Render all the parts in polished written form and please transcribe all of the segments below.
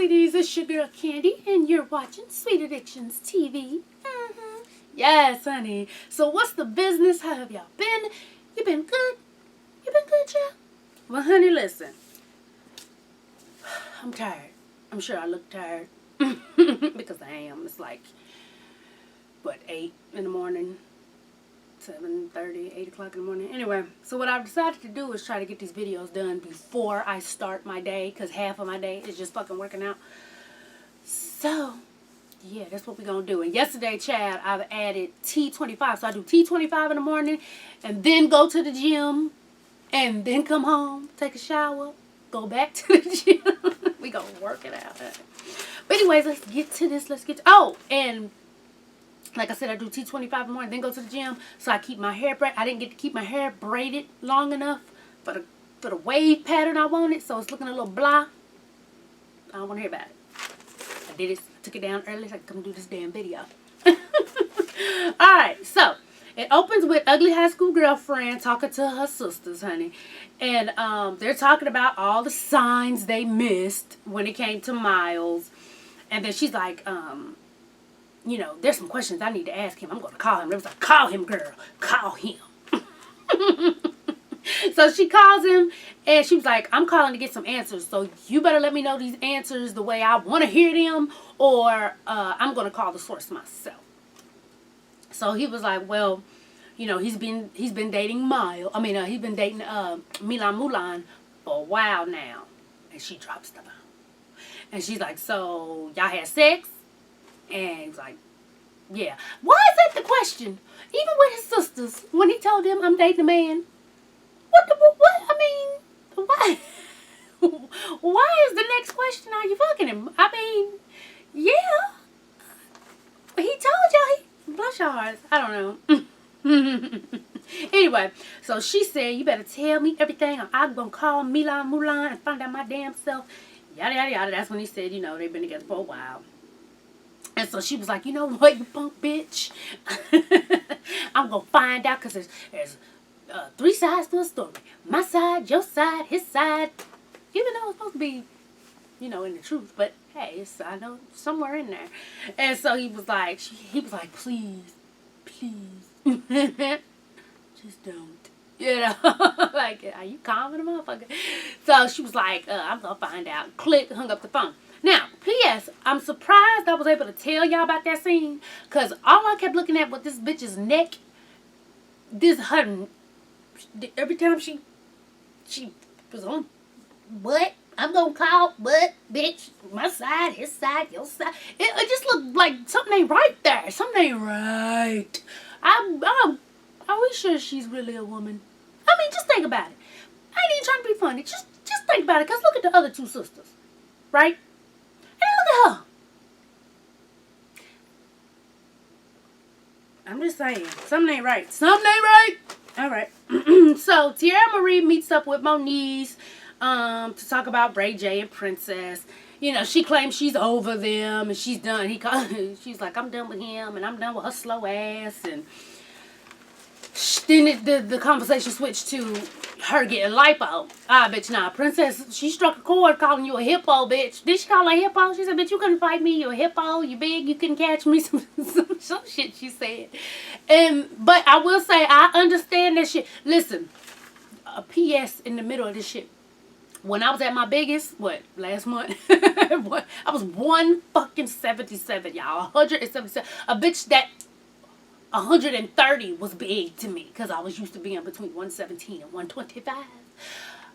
sweeties, it's your girl Candy, and you're watching Sweet Addictions TV. Yes, honey. So what's the business? How have y'all been? You been good? You been good, child? Well, honey, listen. I'm tired. I'm sure I look tired. Because I am. It's like, what, 8 in the morning? 7:30, 8 o'clock in the morning. Anyway, so what I've decided to do is try to get these videos done before I start my day, because half of my day is just fucking working out. So, yeah, that's what we're going to do. And yesterday, Chad, I've added T25. So I do T25 in the morning, and then go to the gym, and then come home, take a shower, go back to the gym. We going to work it out. But anyways, let's get to this. Oh, and like I said, I do T25 in the morning, then go to the gym. So I keep my hair braided. I didn't get to keep my hair braided long enough for the wave pattern I wanted. So it's looking a little blah. I don't want to hear about it. I did it. Took it down early so I could come do this damn video. Alright, so it opens with ugly high school girlfriend talking to her sisters, honey. And they're talking about all the signs they missed when it came to Miles. And then she's like, you know, there's some questions I need to ask him. I'm going to call him. They was like, call him, girl. Call him. So she calls him, and she was like, I'm calling to get some answers. So you better let me know these answers the way I want to hear them, or I'm going to call the source myself. So he was like, well, you know, he's been dating Miles. I mean, he's been dating Milan Mulan for a while now. And she drops the bomb. And she's like, so y'all had sex? And he's like, yeah. Why is that the question? Even with his sisters, when he told them I'm dating a man. What? I mean, why? Why is the next question, are you fucking him? I mean, yeah. He told y'all, bless your hearts. I don't know. Anyway, so she said, you better tell me everything, or I'm going to call Milan Mulan and find out my damn self. Yada, yada, yada. That's when he said, you know, they've been together for a while. And so she was like, you know what, you punk bitch? I'm going to find out, because there's 3 sides to a story. My side, your side, his side. Even though it's supposed to be, you know, in the truth. But, hey, it's, I know, somewhere in there. And so he was like, please, just don't. You know, like, are you calming a motherfucker? So she was like, I'm going to find out. Click, hung up the phone. Now, P.S. I'm surprised I was able to tell y'all about that scene. Because all I kept looking at was this bitch's neck. Every time she was on butt, I'm going to call butt, bitch. My side, his side, your side. It just looked like something ain't right there. Something ain't right. Are we sure she's really a woman? I mean, just think about it. I ain't even trying to be funny. Just think about it. Because look at the other 2 sisters. Right? And look at her. I'm just saying. Something ain't right. Something ain't right. All right. So, Tierra Marie meets up with Moniz to talk about Ray J and Princess. You know, she claims she's over them and she's done. She's like, I'm done with him and I'm done with her slow ass. And then the conversation switched to her getting lipo. Bitch, nah. Princess, she struck a chord calling you a hippo, bitch. Did she call her a hippo? She said, bitch, you couldn't fight me. You're a hippo. You big. You couldn't catch me. Some shit she said. But I will say, I understand that shit. Listen, a P.S. in the middle of this shit. When I was at my biggest, last month? I was 177, y'all. 177. A bitch that 130 was big to me, because I was used to being between 117 and 125.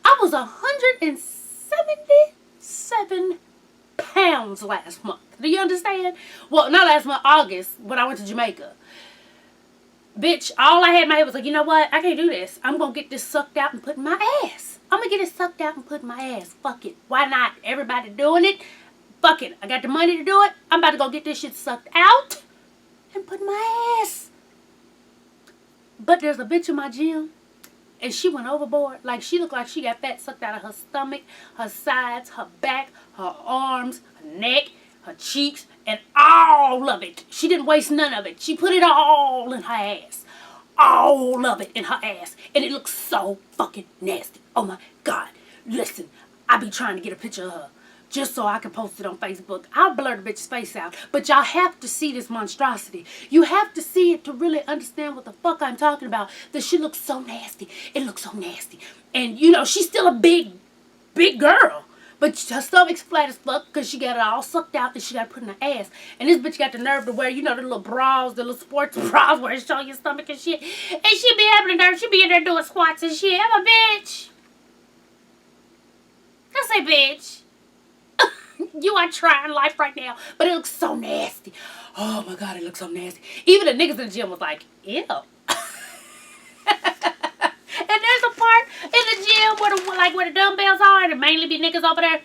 I was 177 pounds last month. Do you understand? Well, not last month, August, when I went to Jamaica. Bitch, all I had in my head was like, you know what? I can't do this. I'm going to get this sucked out and put in my ass. I'm going to get it sucked out and put in my ass. Fuck it. Why not? Everybody doing it. Fuck it. I got the money to do it. I'm about to go get this shit sucked out and put in my ass. But there's a bitch in my gym, and she went overboard. Like, she looked like she got fat sucked out of her stomach, her sides, her back, her arms, her neck, her cheeks, and all of it. She didn't waste none of it. She put it all in her ass. All of it in her ass. And it looks so fucking nasty. Oh, my God. Listen, I be trying to get a picture of her. just so I can post it on Facebook. I'll blur the bitch's face out. But y'all have to see this monstrosity. You have to see it to really understand what the fuck I'm talking about. That shit looks so nasty. It looks so nasty. And, you know, she's still a big girl. But her stomach's flat as fuck because she got it all sucked out and she got to put in her ass. And this bitch got the nerve to wear, you know, the little bras, the little sports bras where it show your stomach and shit. And she be having the nerve, she be in there doing squats and shit. I'm a bitch. I say bitch. You are trying life right now, but it looks so nasty. Oh my God, it looks so nasty. Even the niggas in the gym was like, ew. And there's a part in the gym where the dumbbells are, and it mainly be niggas over there.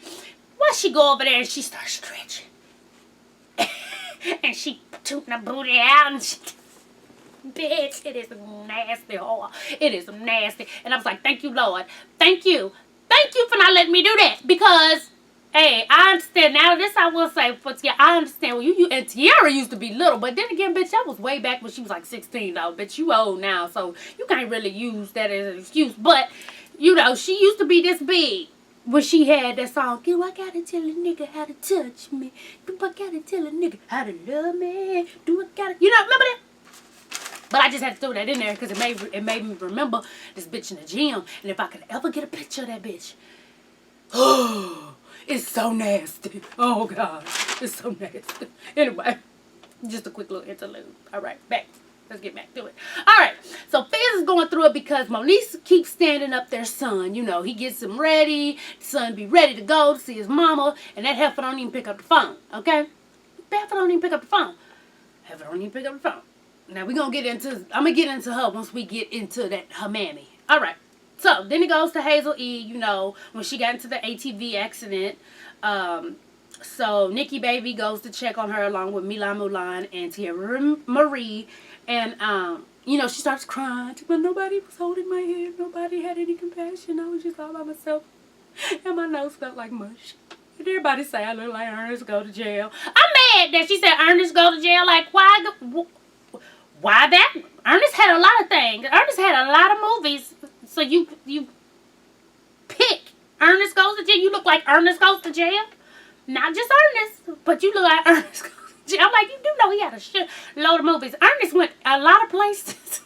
Why she go over there and she starts stretching? And she tooting her booty out and she... Bitch, it is nasty, whore. It is nasty. And I was like, thank you, Lord. Thank you. Thank you for not letting me do that. Because, hey, I understand. Now this I will say, for Tiara, I understand. Well, you and Tiara used to be little. But then again, bitch, that was way back when she was like 16, though. Bitch, you old now. So you can't really use that as an excuse. But, you know, she used to be this big when she had that song. Do I gotta tell a nigga how to touch me? Do I gotta tell a nigga how to love me? Do I gotta... You know, remember that? But I just had to throw that in there because it made me remember this bitch in the gym. And if I could ever get a picture of that bitch. Oh, it's so nasty. Oh, God. It's so nasty. Anyway, just a quick little interlude. All right, back. Let's get back to it. All right, so Fizz is going through it because Moniece keeps standing up their son. You know, he gets him ready. The son be ready to go to see his mama. And that heifer don't even pick up the phone, okay? That heifer don't even pick up the phone. Heifer don't even pick up the phone. Now, I'm going to get into her once we get into her mammy. All right. So, then it goes to Hazel E., you know, when she got into the ATV accident. So, Nikki Baby goes to check on her along with Milan Mulan and Tiara Marie. And, you know, she starts crying. But nobody was holding my hand. Nobody had any compassion. I was just all by myself. And my nose felt like mush. And everybody say I look like Ernest go to jail. I'm mad that she said Ernest go to jail. Like, why that? Ernest had a lot of things. Ernest had a lot of movies. So you pick Ernest Goes to Jail. You look like Ernest Goes to Jail. Not just Ernest, but you look like Ernest Goes to Jail. I'm like, you do know he had a shit load of movies. Ernest went a lot of places.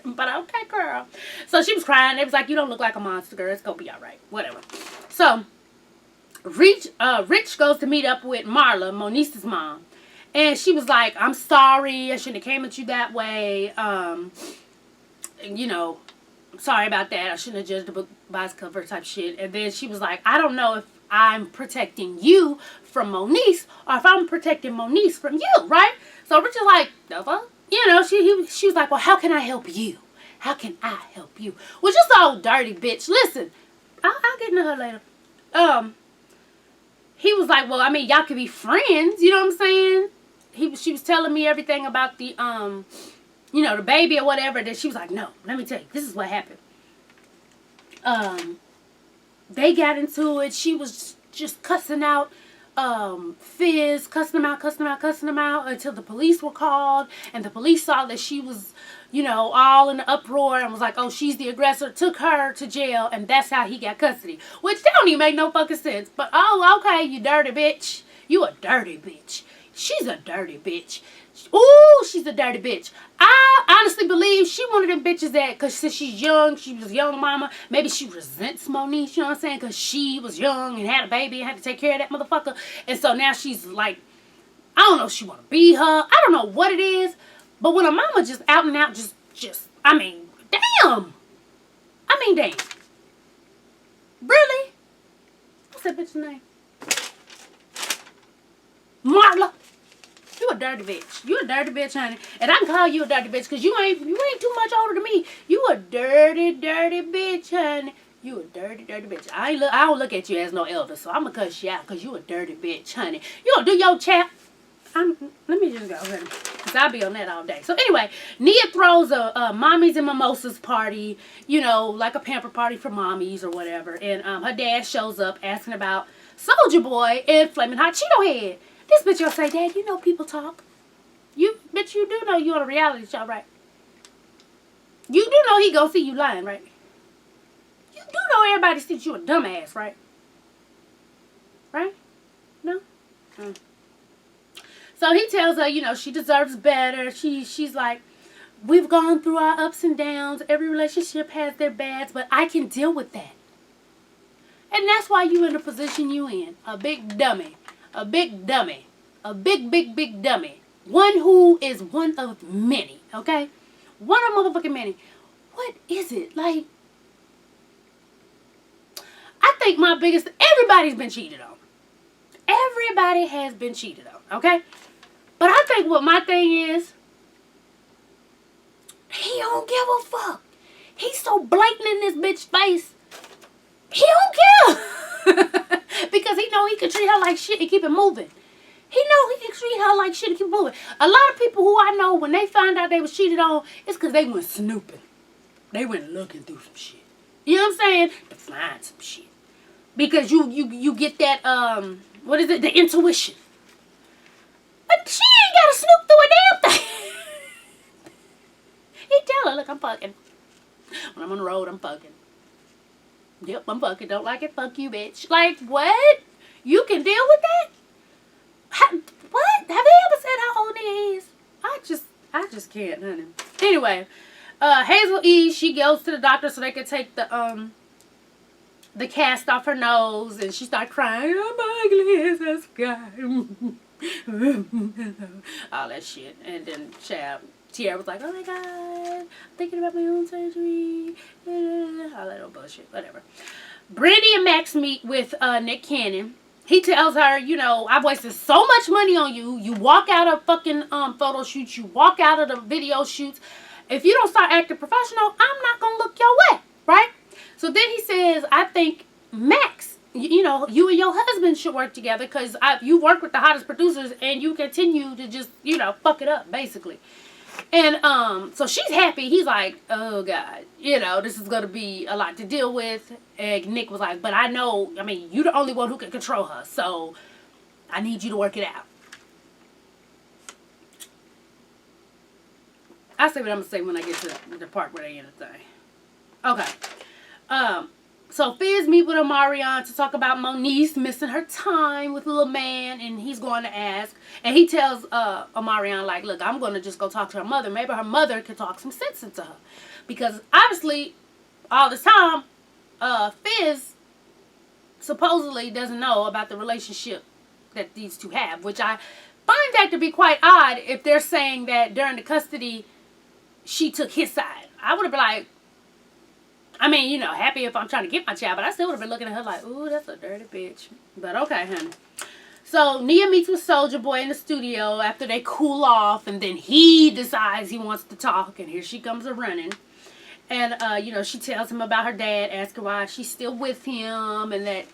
But okay, girl. So she was crying. It was like, you don't look like a monster, girl. It's going to be all right. Whatever. So Rich goes to meet up with Marla, Moniece's mom. And she was like, I'm sorry. I shouldn't have came at you that way. You know, sorry about that. I shouldn't have judged the book by its cover type shit. And then she was like, I don't know if I'm protecting you from Moniece or if I'm protecting Moniece from you, right? So Rich is like, the fuck? You know, she was like, well, how can I help you? How can I help you? Well, just old dirty bitch. Listen, I'll get into her later. He was like, well, I mean, y'all could be friends. You know what I'm saying? She was telling me everything about the, you know, the baby or whatever. Then she was like, no, let me tell you, this is what happened. They got into it. She was just cussing out Fizz, cussing him out until the police were called. And the police saw that she was, you know, all in the uproar and was like, oh, she's the aggressor, took her to jail, and that's how he got custody. Which don't even make no fucking sense. But, oh, okay, you dirty bitch. You a dirty bitch. She's a dirty bitch. Ooh, she's a dirty bitch. I honestly believe she one of them bitches that, because since she's young, she was a young mama, maybe she resents Moniece, you know what I'm saying? Because she was young and had a baby and had to take care of that motherfucker. And so now she's like, I don't know if she want to be her. I don't know what it is. But when a mama just out and out, I mean, damn. Really? What's that bitch's name? Marla. You a dirty bitch. You a dirty bitch, honey. And I can call you a dirty bitch because you ain't too much older than me. You a dirty, dirty bitch, honey. You a dirty, dirty bitch. I don't look at you as no elder, so I'm going to cuss you out because you a dirty bitch, honey. You don't do your chat. Let me just go ahead because I'll be on that all day. So anyway, Nia throws a mommies and mimosas party, you know, like a pamper party for mommies or whatever. And her dad shows up asking about Soulja Boy and Flamin' Hot Cheeto Head. This bitch will say, Dad, you know people talk. Bitch, you do know you on a reality show, right? You do know he go see you lying, right? You do know everybody thinks you a dumbass, right? right? No? Mm. So he tells her, you know, she deserves better. She's like, we've gone through our ups and downs. Every relationship has their bads, but I can deal with that. And that's why you in the position you in. A big dummy. A big dummy. A big, big, big dummy. One who is one of many, okay? One of motherfucking many. What is it? Like, I think my biggest, everybody's been cheated on. Everybody has been cheated on, okay? But I think what my thing is, he don't give a fuck. He's so blatant in this bitch's face. He don't care. Because he know he can treat her like shit and keep it moving. He know he can treat her like shit and keep it moving. A lot of people who I know, when they found out they was cheated on, it's because they went snooping. They went looking through some shit. You know what I'm saying? To find some shit. Because you get that, what is it? The intuition. But she ain't got to snoop through a damn thing. He tell her, look, I'm fucking. When I'm on the road, I'm fucking. Yep, I'm fucking. Don't like it? Fuck you, bitch. Like, what? You can deal with that? What? Have they ever said how old he is? I just can't, honey. Anyway, Hazel E, she goes to the doctor so they can take the cast off her nose, and she started crying. I'm ugly as a sky. All that shit. And then Tiara was like, oh my god, I'm thinking about my own surgery. All that old bullshit. Whatever. Brandy and Max meet with Nick Cannon. He tells her, you know, I've wasted so much money on you. You walk out of fucking photo shoots. You walk out of the video shoots. If you don't start acting professional, I'm not going to look your way. Right? So then he says, I think Max, you know, you and your husband should work together because you work with the hottest producers and you continue to just, you know, fuck it up, basically. And so she's happy. He's like, oh God, you know, this is going to be a lot to deal with. And Nick was like, but I know, I mean, you're the only one who can control her. So I need you to work it out. I'll say what I'm going to say when I get to the part where they end the thing. Okay. So Fizz meet with Omarion to talk about Moniece missing her time with little man, and he's going to ask, and he tells Omarion, like, look, I'm going to just go talk to her mother. Maybe her mother could talk some sense into her, because obviously all this time Fizz supposedly doesn't know about the relationship that these two have, which I find that to be quite odd if they're saying that during the custody she took his side. I would have been like, I mean, you know, happy if I'm trying to get my child, but I still would have been looking at her like, ooh, that's a dirty bitch. But okay, honey. So Nia meets with Soulja Boy in the studio after they cool off, and then he decides he wants to talk, and here she comes a-running. And, you know, she tells him about her dad, asking why she's still with him, and that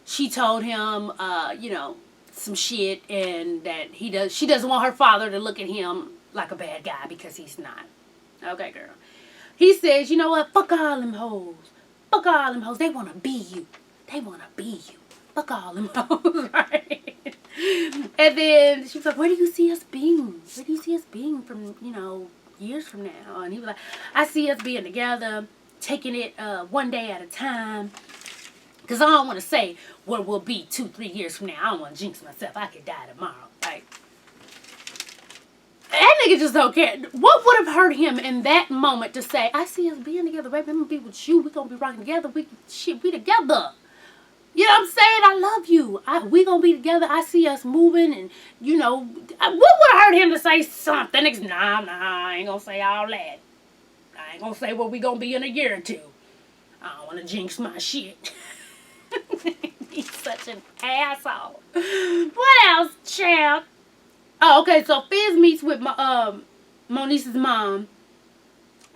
she told him, you know, some shit, and that she doesn't want her father to look at him like a bad guy because he's not. Okay, girl. He says, you know what? Fuck all them hoes. Fuck all them hoes. They want to be you. They want to be you. Fuck all them hoes, right? And then she was like, where do you see us being? Where do you see us being from, you know, years from now? And he was like, I see us being together, taking it one day at a time. Because I don't want to say what we'll be 2-3 years from now. I don't want to jinx myself. I could die tomorrow. Like, that nigga just don't care. What would have hurt him in that moment to say, I see us being together, baby. I'm going to be with you. We're going to be rocking together. We together. You know what I'm saying? I love you. We going to be together. I see us moving. And, you know, what would have hurt him to say something? Nah, I ain't going to say all that. I ain't going to say what we going to be in a year or two. I don't want to jinx my shit. He's such an asshole. What else, champ? Oh, okay, so Fizz meets with Moniece's mom,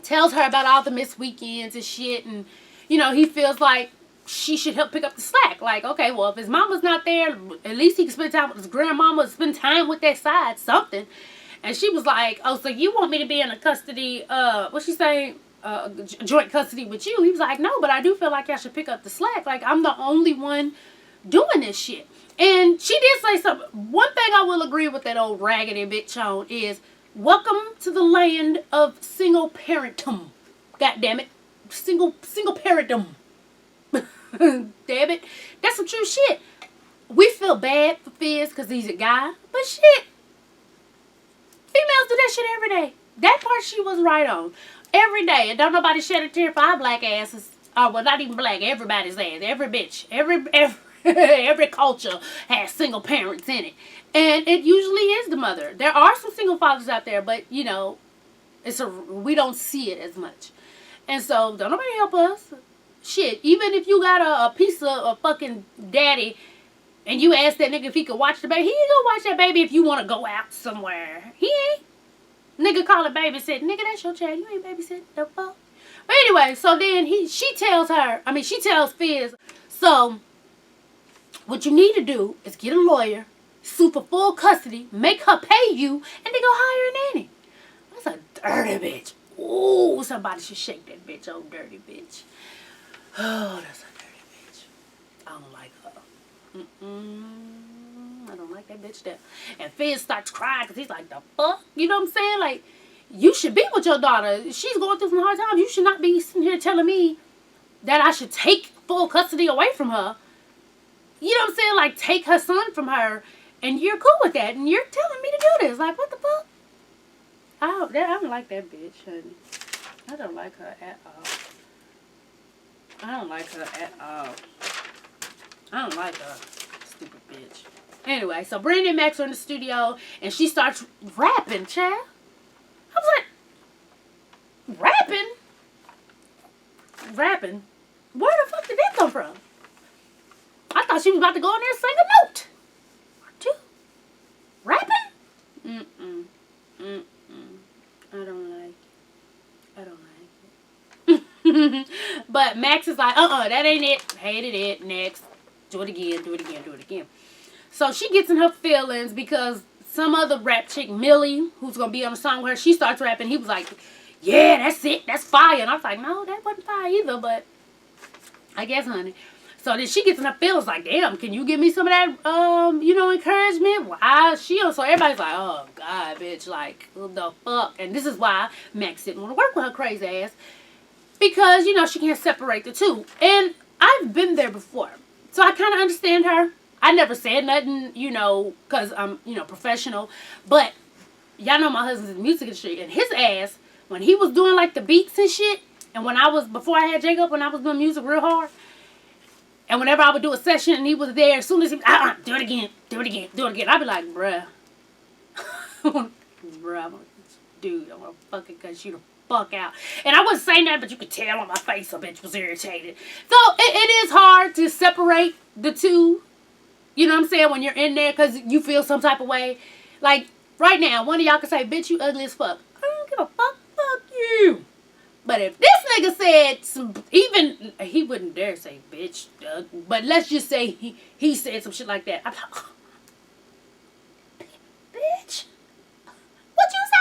tells her about all the missed weekends and shit, and, you know, he feels like she should help pick up the slack. Like, okay, well, if his mama's not there, at least he can spend time with his grandmama, spend time with that side, something. And she was like, oh, so you want me to be in a custody, what's she saying, joint custody with you? He was like, no, but I do feel like I should pick up the slack. Like, I'm the only one doing this shit. And she did say something. One thing I will agree with that old raggedy bitch on is, welcome to the land of single parentum. God damn it. Single parentum. Damn it. That's some true shit. we feel bad for Fizz because he's a guy. But shit, females do that shit every day. That part she was right on. Every day. And don't nobody shed a tear for our black asses. Oh, well, not even black. Everybody's ass. Every bitch. Every culture has single parents in it. And it usually is the mother. There are some single fathers out there, but, you know, we don't see it as much. And so, don't nobody help us. Shit, even if you got a piece of a fucking daddy and you ask that nigga if he could watch the baby, he ain't gonna watch that baby if you want to go out somewhere. He ain't. Nigga call it babysitting. Nigga, that's your child. You ain't babysitting. The fuck? But anyway, so then she tells Fizz, so what you need to do is get a lawyer, sue for full custody, make her pay you, and then go hire a nanny. That's a dirty bitch. Ooh, somebody should shake that bitch, old dirty bitch. Oh, that's a dirty bitch. I don't like her. I don't like that bitch there. And Fizz starts crying because he's like, the fuck? You know what I'm saying? Like, you should be with your daughter. She's going through some hard times. You should not be sitting here telling me that I should take full custody away from her. You know what I'm saying? Like, take her son from her. And you're cool with that. And you're telling me to do this. Like, what the fuck? I don't like that bitch, honey. I don't like her at all. I don't like her at all. I don't like her. Stupid bitch. Anyway, so Brandy and Max are in the studio, and she starts rapping, child. I was like, rapping? Where the fuck did that come from? I thought she was about to go in there and sing a note. Or two. Rapping? I don't like it. But Max is like, that ain't it. Hated it. Next. Do it again. So she gets in her feelings because some other rap chick, Millie, who's going to be on the song with her, she starts rapping. He was like, yeah, that's it. That's fire. And I was like, no, that wasn't fire either, but I guess, honey. So then she gets in her feelings like, damn, can you give me some of that, encouragement? Why? So everybody's like, oh, God, bitch, like, what the fuck? And this is why Max didn't want to work with her crazy ass. Because, she can't separate the two. And I've been there before. So I kind of understand her. I never said nothing, because I'm, professional. But y'all know my husband's in the music industry. And his ass, when he was doing, like, the beats and shit, and before I had Jacob, when I was doing music real hard, and whenever I would do a session and he was there, as soon as he, do it again. I'd be like, bruh. Dude, I'm gonna fucking cut you the fuck out. And I wasn't saying that, but you could tell on my face a bitch was irritated. So, it is hard to separate the two. You know what I'm saying? When you're in there because you feel some type of way. Like, right now, one of y'all can say, bitch, you ugly as fuck. I don't give a fuck. Fuck you. But if this nigga said he wouldn't dare say bitch, but let's just say he said some shit like that. I'm like, bitch, what you say?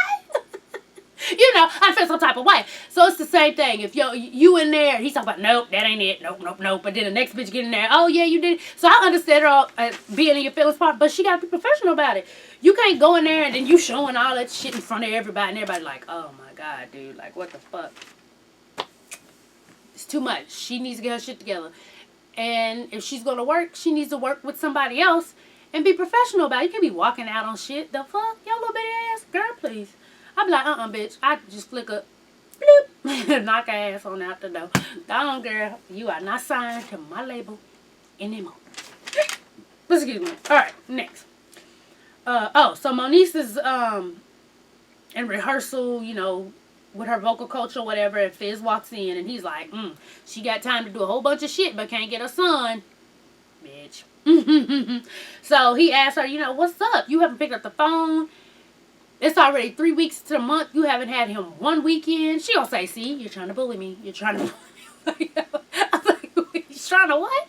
I feel some type of way. So it's the same thing. If you in there, he's talking about, nope, that ain't it. Nope. But then the next bitch get in there, oh yeah, you did it. So I understand her being in your feelings part, but she got to be professional about it. You can't go in there and then you showing all that shit in front of everybody and everybody like, oh my God, dude, like what the fuck? It's too much. She needs to get her shit together. And if she's going to work, she needs to work with somebody else and be professional about it. You can't be walking out on shit. The fuck? Your little bitty ass? Girl, please. I'd be like, bitch. I just flick a bloop. Knock her ass on out the door. Go on, girl. You are not signed to my label anymore. Excuse me. Alright, next. So Moniece is in rehearsal, with her vocal coach or whatever, and Fizz walks in and he's like, she got time to do a whole bunch of shit but can't get her son. Bitch. So he asked her, what's up? You haven't picked up the phone. It's already 3 weeks to the month. You haven't had him one weekend. She gonna say, see, you're trying to bully me. You're trying to bully me. I was like, he's trying to what?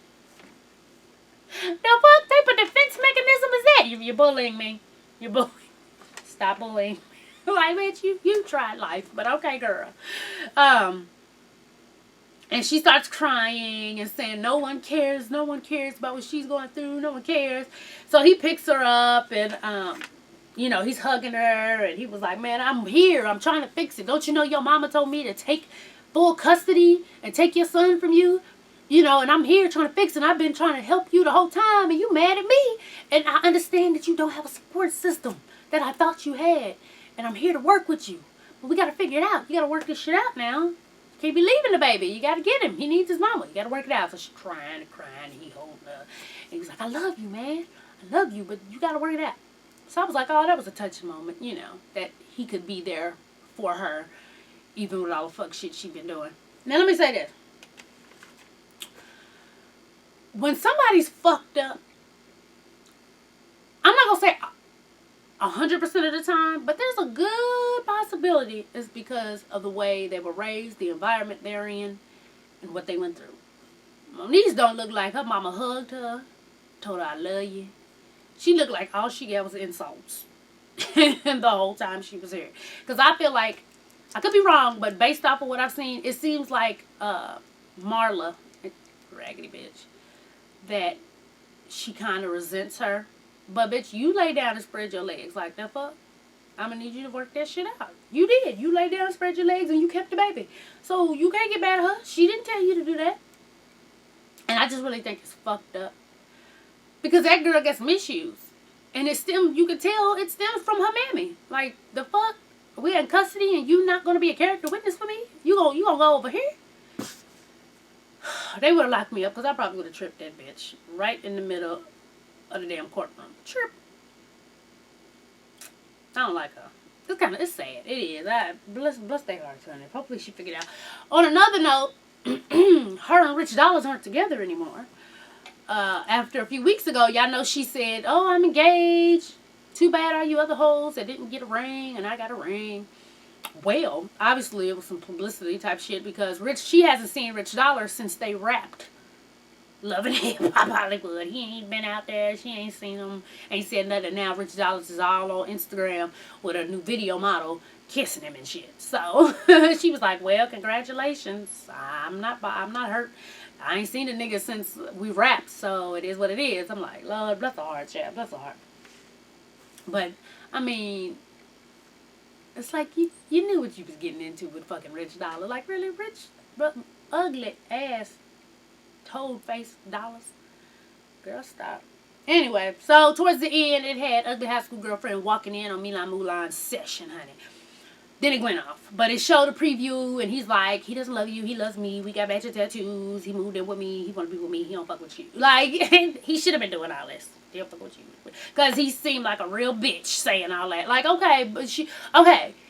The fuck type of defense mechanism is that? You're bullying me. You're bullying. Stop bullying. Like, bitch, you tried life, but okay, girl. And she starts crying and saying, no one cares about what she's going through, no one cares. So he picks her up and, he's hugging her, and he was like, man, I'm here, I'm trying to fix it. Don't you know your mama told me to take full custody and take your son from you? You know, and I'm here trying to fix it. And I've been trying to help you the whole time, and you mad at me. And I understand that you don't have a support system that I thought you had. And I'm here to work with you. But we got to figure it out. You got to work this shit out now. You can't be leaving the baby. You got to get him. He needs his mama. You got to work it out. So she's crying and crying, and he holding her. And he was like, I love you, man. I love you, but you got to work it out. So I was like, oh, that was a touching moment, you know, that he could be there for her, even with all the fuck shit she been doing. Now, let me say this. When somebody's fucked up, I'm not going to say 100% of the time, but there's a good possibility it's because of the way they were raised, the environment they're in, and what they went through. Monique don't look like her mama hugged her, told her I love you. She looked like all she got was insults the whole time she was here. Because I feel like, I could be wrong, but based off of what I've seen, it seems like Marla, raggedy bitch, that she kind of resents her. But bitch, you lay down and spread your legs. Like, the fuck? I'm going to need you to work that shit out. You did. You lay down, spread your legs, and you kept the baby. So you can't get mad at her. She didn't tell you to do that. And I just really think it's fucked up. Because that girl got some issues. And it stems, you can tell it stems from her mammy. Like, the fuck? We're in custody and you not going to be a character witness for me? You gonna go over here? They would have locked me up because I probably would have tripped that bitch right in the middle of the damn courtroom. Trip. I don't like her. It's sad. It is. Bless their hearts, honey. Hopefully she figured it out. On another note, her and Rich Dollars aren't together anymore. After a few weeks ago, y'all know she said, oh, I'm engaged. Too bad all you other hoes that didn't get a ring and I got a ring. Well, obviously it was some publicity type shit because she hasn't seen Rich Dollars since they rapped Love and Hip Hop Hollywood. He ain't been out there. She ain't seen him. Ain't said nothing. Now Rich Dollars is all on Instagram with a new video model kissing him and shit. So she was like, well, congratulations. I'm not hurt. I ain't seen the nigga since we rapped, so it is what it is. I'm like, Lord, bless the heart, chap, bless the heart. But, I mean, it's like you knew what you was getting into with fucking Rich Dollar. Like, really, Rich, ugly ass, toad-faced dollars. Girl, stop. Anyway, so towards the end, it had Ugly High School Girlfriend walking in on Milan Mulan's session, honey. Then it went off. But it showed a preview, and he's like, he doesn't love you, he loves me, we got matching tattoos, he moved in with me, he want to be with me, he don't fuck with you. Like, he should have been doing all this. He don't fuck with you. Because he seemed like a real bitch saying all that. Like, okay,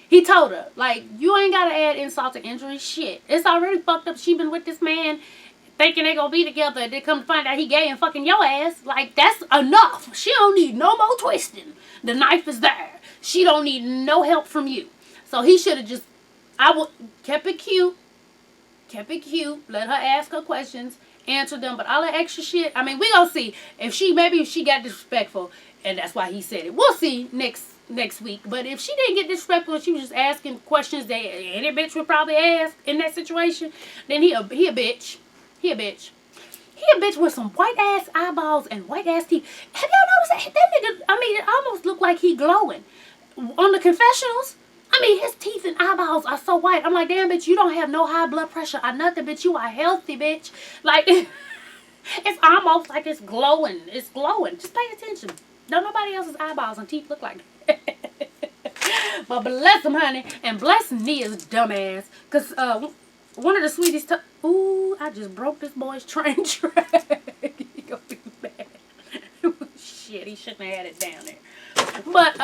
he told her, like, you ain't got to add insult to injury. Shit. It's already fucked up. She been with this man thinking they gonna be together, and they come to find out he gay and fucking your ass. Like, that's enough. She don't need no more twisting. The knife is there. She don't need no help from you. So he should have just, kept it cute, let her ask her questions, answer them, but all that extra shit, I mean, we gonna see. Maybe she got disrespectful, and that's why he said it. We'll see next week. But if she didn't get disrespectful, she was just asking questions that any bitch would probably ask in that situation, then he a bitch. He a bitch. He a bitch with some white ass eyeballs and white ass teeth. Have y'all noticed that? That nigga, I mean, it almost looked like he glowing. On the confessionals, I mean, his teeth and eyeballs are so white. I'm like, damn, bitch, you don't have no high blood pressure or nothing, bitch. You are healthy, bitch. Like, it's almost like it's glowing. It's glowing. Just pay attention. Don't nobody else's eyeballs and teeth look like that. But bless him, honey. And bless Nia's dumbass. Because one of the sweeties... Ooh, I just broke this boy's train track. He gonna be mad. Shit, he shouldn't have had it down there. But,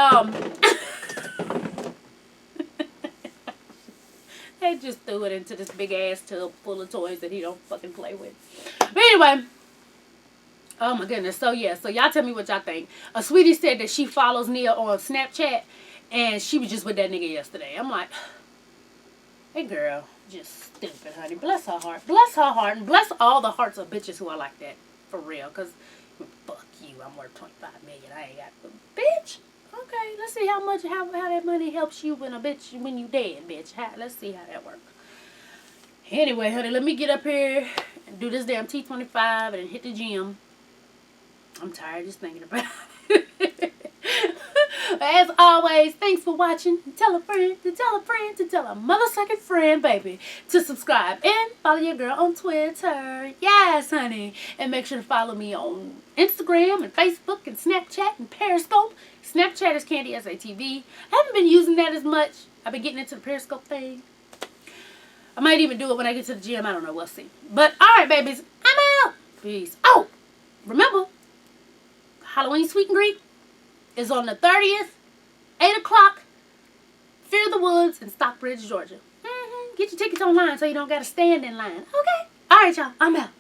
they just threw it into this big ass tub full of toys that he don't fucking play with. But anyway, oh my goodness. So yeah, so y'all tell me what y'all think. A sweetie said that she follows Nia on Snapchat, and she was just with that nigga yesterday. I'm like, hey girl, just stupid, honey. Bless her heart. Bless her heart, and bless all the hearts of bitches who are like that. For real, because fuck you, I'm worth $25 million. I ain't got the bitch. Okay, let's see how that money helps you when you dead, bitch. Let's see how that works. Anyway, honey, let me get up here and do this damn T25 and hit the gym. I'm tired just thinking about it. as always, thanks for watching. Tell a friend to tell a friend to tell a mother-sucking friend, baby, to subscribe and follow your girl on Twitter. Yes, honey. And make sure to follow me on Instagram and Facebook and Snapchat and Periscope. Snapchat is Candy SATV. I haven't been using that as much. I've been getting into the Periscope thing. I might even do it when I get to the gym. I don't know. We'll see. But, alright, babies. I'm out. Peace. Oh, remember, Halloween Sweet and Greet is on the 30th, 8 o'clock, Fear the Woods in Stockbridge, Georgia. Get your tickets online so you don't got to stand in line. Okay? Alright, y'all. I'm out.